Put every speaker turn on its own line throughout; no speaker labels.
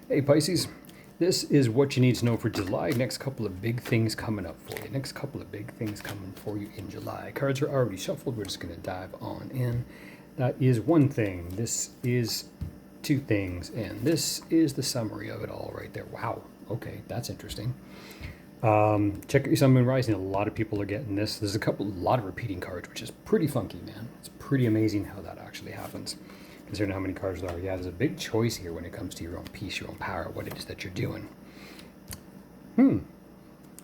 Hey Pisces, this is what you need to know for July. Next couple of big things coming up for you. Next couple of big things coming for you in July. Cards are already shuffled. We're just going to dive on in. That is one thing. This is two things. And this is the summary of it all right there. Wow. Okay, that's interesting. Check out your Sun, Moon, Rising. A lot of people are getting this. There's a lot of repeating cards, which is pretty funky, man. It's pretty amazing how that actually happens. Considering how many cards there are. Yeah, there's a big choice here when it comes to your own peace, your own power, what it is that you're doing.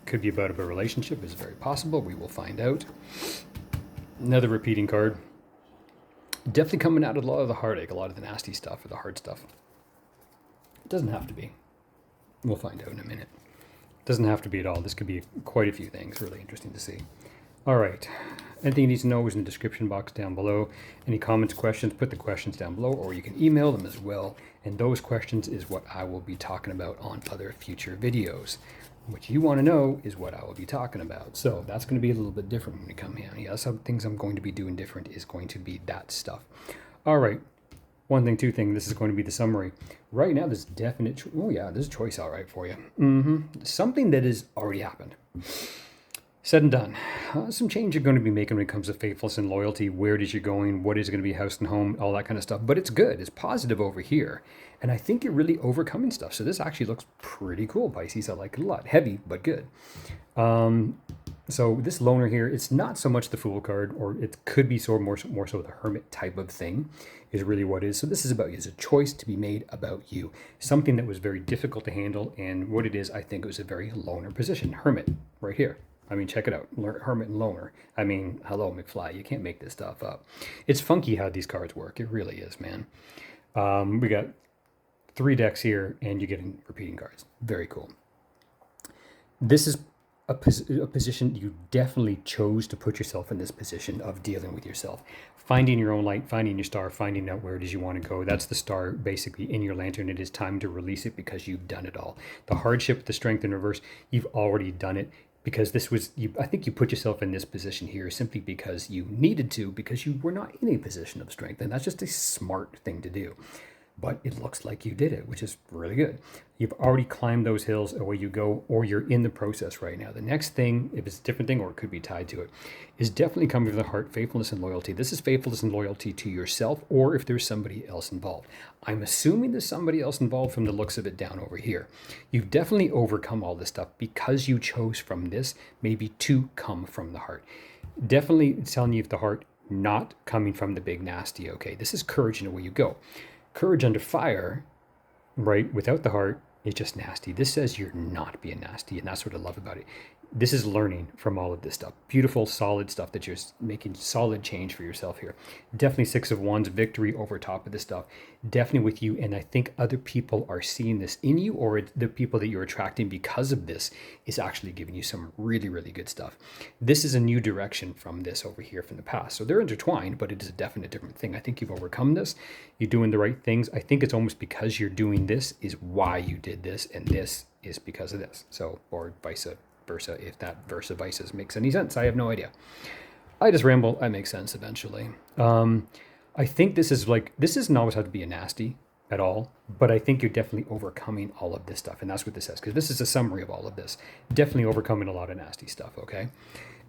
Could be about a relationship, is very possible. We will find out. Another repeating card. Definitely coming out of a lot of the heartache, a lot of the nasty stuff or the hard stuff. It doesn't have to be. We'll find out in a minute. It doesn't have to be at all. This could be quite a few things. Really interesting to see. All right. Anything you need to know is in the description box down below. Any comments, questions, put the questions down below, or you can email them as well. And those questions is what I will be talking about on other future videos. What you want to know is what I will be talking about. So that's going to be a little bit different when we come here. Yeah, some things I'm going to be doing different is going to be that stuff. All right. One thing, two things. This is going to be the summary. Right now, there's definite. Oh yeah, there's a choice all right for you. Something that has already happened. Said and done. Some change you're going to be making when it comes to faithfulness and loyalty. Where it is you're going, what is going to be house and home, all that kind of stuff. But it's good. It's positive over here. And I think you're really overcoming stuff. So this actually looks pretty cool, Pisces. I like it a lot. Heavy, but good. So this loner here, it's not so much the Fool card, or it could be more so the Hermit type of thing, is really what it is. So this is about you. It's a choice to be made about you. Something that was very difficult to handle. And what it is, I think it was a very loner position. Hermit, right here. I mean, check it out. Hermit and Loner. I mean, hello, McFly. You can't make this stuff up. It's funky how these cards work. It really is, man. We got 3 decks here, and you're getting repeating cards. Very cool. This is a position you definitely chose to put yourself in, this position of dealing with yourself. Finding your own light, finding your star, finding out where it is you want to go. That's the star basically in your lantern. It is time to release it because you've done it all. The hardship, the strength in reverse, you've already done it. Because this was, I think you put yourself in this position here simply because you needed to, because you were not in a position of strength. And that's just a smart thing to do. But it looks like you did it, which is really good. You've already climbed those hills, away you go, or you're in the process right now. The next thing, if it's a different thing or it could be tied to it, is definitely coming from the heart, faithfulness and loyalty. This is faithfulness and loyalty to yourself, or if there's somebody else involved. I'm assuming there's somebody else involved from the looks of it down over here. You've definitely overcome all this stuff because you chose from this, maybe to come from the heart. Definitely it's telling you if the heart, not coming from the big nasty, okay? This is courage in the way you go. Courage under fire, right, without the heart, is just nasty. This says you're not being nasty, and that's what I love about it. This is learning from all of this stuff. Beautiful, solid stuff that you're making solid change for yourself here. Definitely 6 of Wands, victory over top of this stuff. Definitely with you, and I think other people are seeing this in you, or the people that you're attracting because of this is actually giving you some really, really good stuff. This is a new direction from this over here from the past. So they're intertwined, but it is a definite different thing. I think you've overcome this. You're doing the right things. I think it's almost because you're doing this is why you did this, and this is because of this. So, or vice versa, if that versa vices makes any sense. I have no idea. I just ramble. I make sense eventually. I think this doesn't always have to be a nasty at all, but I think you're definitely overcoming all of this stuff. And that's what this says, because this is a summary of all of this. Definitely overcoming a lot of nasty stuff, okay?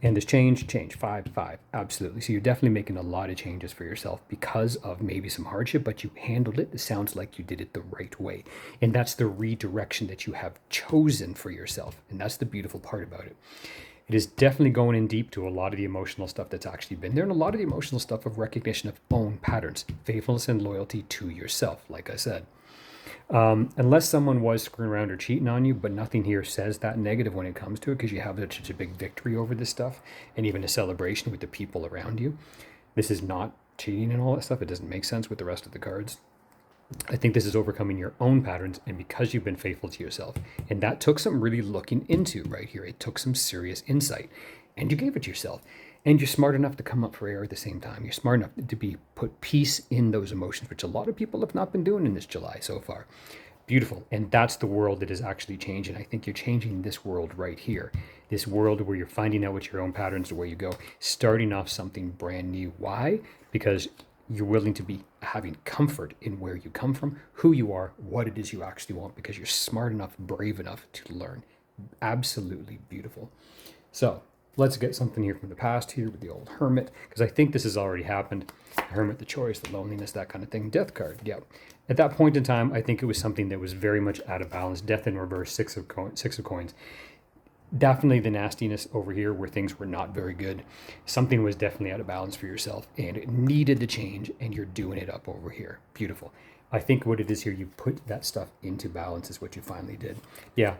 And there's change, 5, absolutely. So you're definitely making a lot of changes for yourself because of maybe some hardship, but you handled it. It sounds like you did it the right way. And that's the redirection that you have chosen for yourself. And that's the beautiful part about it. It is definitely going in deep to a lot of the emotional stuff that's actually been there, and a lot of the emotional stuff of recognition of own patterns, faithfulness and loyalty to yourself, like I said. Unless someone was screwing around or cheating on you, but nothing here says that negative when it comes to it, because you have such a big victory over this stuff, and even a celebration with the people around you. This is not cheating and all that stuff. It doesn't make sense with the rest of the cards. I think this is overcoming your own patterns, and because you've been faithful to yourself. And that took some really looking into right here. It took some serious insight, and you gave it to yourself. And you're smart enough to come up for air at the same time. You're smart enough to put peace in those emotions, which a lot of people have not been doing in this July so far. Beautiful. And that's the world that is actually changing. I think you're changing this world right here. This world where you're finding out what your own patterns, the way you go, starting off something brand new. Why? Because You're willing to be having comfort in where you come from, who you are, what it is you actually want, because you're smart enough, brave enough to learn. Absolutely beautiful. So let's get something here from the past here with the old Hermit, because I think this has already happened. The Hermit, the choice, the loneliness, that kind of thing. Death card, yeah. At that point in time, I think it was something that was very much out of balance. Death in reverse, six of coins. Definitely the nastiness over here where things were not very good. Something was definitely out of balance for yourself and it needed to change, and you're doing it up over here. Beautiful. I think what it is here, you put that stuff into balance is what you finally did. Yeah,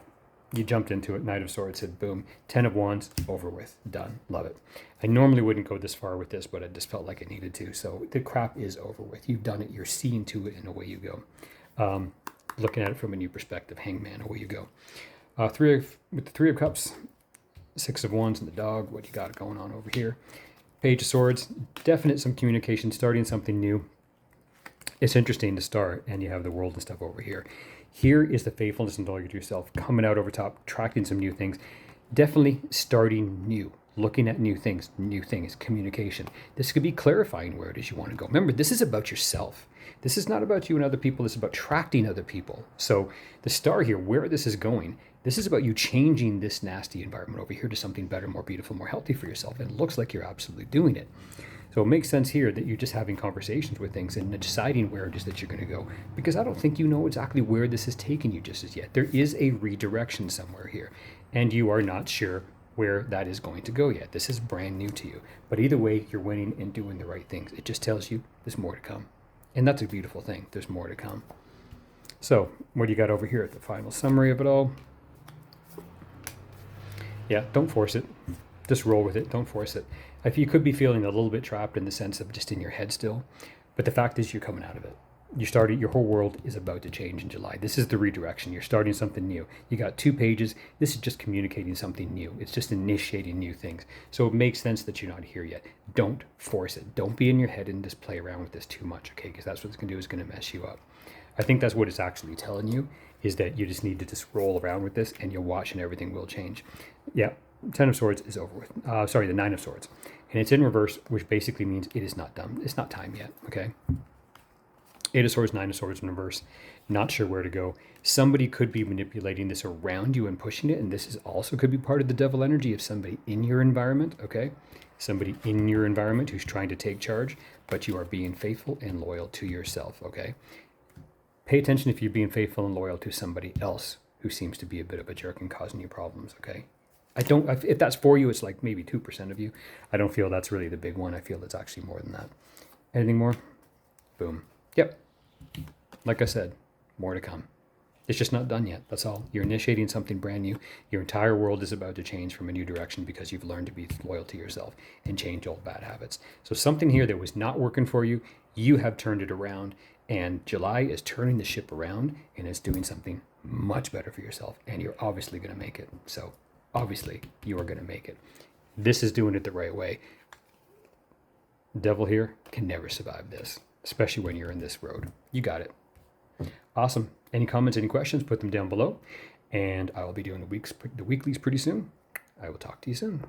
you jumped into it. Knight of Swords said, boom. 10 of Wands, over with. Done. Love it. I normally wouldn't go this far with this, but I just felt like it needed to. So the crap is over with. You've done it. You're seeing to it, and away you go. Looking at it from a new perspective, Hangman, away you go. With the Three of Cups, Six of Wands, and the dog. What you got going on over here? Page of Swords, definite some communication, starting something new. It's interesting to start, and you have the World and stuff over here. Here is the faithfulness and loyalty to yourself coming out over top, attracting some new things. Definitely starting new, looking at new things, communication. This could be clarifying where it is you want to go. Remember, this is about yourself. This is not about you and other people. This is about attracting other people. So the star here, where this is going, this is about you changing this nasty environment over here to something better, more beautiful, more healthy for yourself. And it looks like you're absolutely doing it. So it makes sense here that you're just having conversations with things and deciding where it is that you're going to go. Because I don't think you know exactly where this is taking you just as yet. There is a redirection somewhere here. And you are not sure where that is going to go yet. This is brand new to you. But either way, you're winning and doing the right things. It just tells you there's more to come. And that's a beautiful thing. There's more to come. So what do you got over here at the final summary of it all? Yeah, don't force it. Just roll with it. Don't force it. If you could be feeling a little bit trapped in the sense of just in your head still, but the fact is you're coming out of it. Your whole world is about to change in July. This is the redirection. You're starting something new. You got 2 pages. This is just communicating something new. It's just initiating new things. So it makes sense that you're not here yet. Don't force it. Don't be in your head and just play around with this too much, okay? Because that's what it's going to do, is going to mess you up. I think that's what it's actually telling you, is that you just need to just roll around with this and you'll watch and everything will change. Yeah, 10 of Swords is over with. The 9 of Swords. And it's in reverse, which basically means it is not done. It's not time yet, okay? 8 of Swords, 9 of Swords in reverse. Not sure where to go. Somebody could be manipulating this around you and pushing it, and this is also could be part of the devil energy of somebody in your environment, okay? Somebody in your environment who's trying to take charge, but you are being faithful and loyal to yourself, okay? Pay attention if you're being faithful and loyal to somebody else who seems to be a bit of a jerk and causing you problems, okay? If that's for you, it's like maybe 2% of you. I don't feel that's really the big one. I feel it's actually more than that. Anything more? Boom. Yep. Like I said, more to come. It's just not done yet. That's all. You're initiating something brand new. Your entire world is about to change from a new direction because you've learned to be loyal to yourself and change old bad habits. So something here that was not working for you, you have turned it around, and July is turning the ship around and it's doing something much better for yourself, and you're obviously going to make it. So obviously you are going to make it. This is doing it the right way. Devil here can never survive this, especially when you're in this road. You got it. Awesome. Any comments, any questions, put them down below. And I will be doing the weeklies pretty soon. I will talk to you soon.